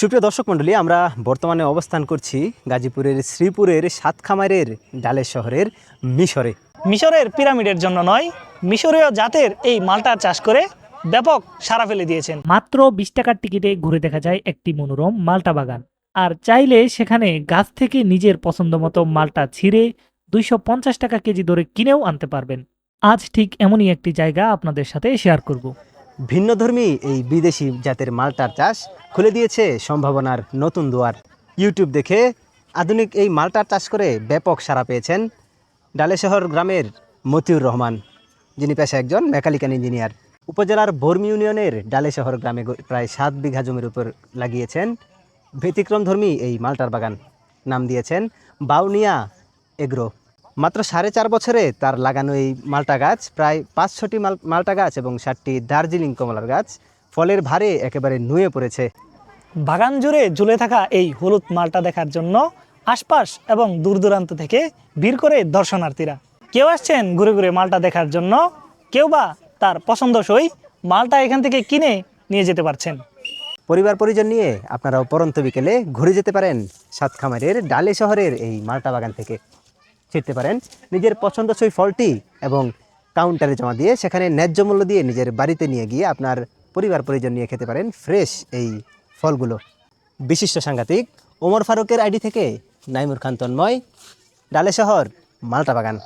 সুপ্রিয় দর্শক মণ্ডলী, আমরা বর্তমানে অবস্থান করছি গাজীপুরের শ্রীপুরের সাতখামারের ডালে শহরের মিশরে। মিশরের পিরামিডের জন্য নয়, মিশরীয় জাতের এই মালটার চাষ করে ব্যাপক সাড়া ফেলে দিয়েছেন। মাত্র 20 টাকার টিকিটে ঘুরে দেখা যায় একটি মনোরম মালটা বাগান। আর চাইলে সেখানে গাছ থেকে নিজের পছন্দ মতো মালটা ছিঁড়ে 250 টাকা কেজি দরে কিনেও আনতে পারবেন। আজ ঠিক এমনই একটি জায়গা আপনাদের সাথে শেয়ার করব। ভিন্নধর্মী এই বিদেশি জাতের মালটার চাষ খুলে দিয়েছে সম্ভাবনার নতুন দুয়ার। ইউটিউব দেখে আধুনিক এই মালটার চাষ করে ব্যাপক সাড়া পেয়েছেন ডালেশহর গ্রামের মতিউর রহমান, যিনি পেশায় একজন মেকানিক্যাল ইঞ্জিনিয়ার। উপজেলার বর্মি ইউনিয়নের ডালেশহর গ্রামে প্রায় 7 বিঘা জমির উপর লাগিয়েছেন ব্যতিক্রমধর্মী এই মালটার বাগান। নাম দিয়েছেন বাউনিয়া এগ্রো। মাত্র 4.5 বছরে তার লাগানো এই মালটা গাছ প্রায় 500টি মালটা গাছ এবং 60টি দার্জিলিং কমলার গাছ ফলের ভারে একেবারে নুয়ে পড়েছে। বাগান জুড়ে ঝুলে থাকা এই হলুদ মালটা দেখার জন্য আশপাশ এবং দূর দূরান্ত থেকে ভিড় করে দর্শনার্থীরা। কেউ আসছেন ঘুরে ঘুরে মালটা দেখার জন্য, কেউ বা তার পছন্দসই মালটা এখান থেকে কিনে নিয়ে যেতে পারছেন। পরিবার পরিজন নিয়ে আপনারাও পরন্ত বিকেলে ঘুরে যেতে পারেন সাতখামারের ডালে শহরের এই মালটা বাগান থেকে। ছিঁড়তে পারেন নিজের পছন্দসই ফলটি এবং কাউন্টারে জমা দিয়ে সেখানে ন্যায্য মূল্য দিয়ে নিজের বাড়িতে নিয়ে গিয়ে আপনার পরিবার পরিজন নিয়ে খেতে পারেন ফ্রেশ এই ফলগুলো। বিশিষ্ট সাংঘাতিক ওমর ফারুকের আইডি থেকে নাইমুর খান তন্ময়, ডালে শহর মালটা বাগান।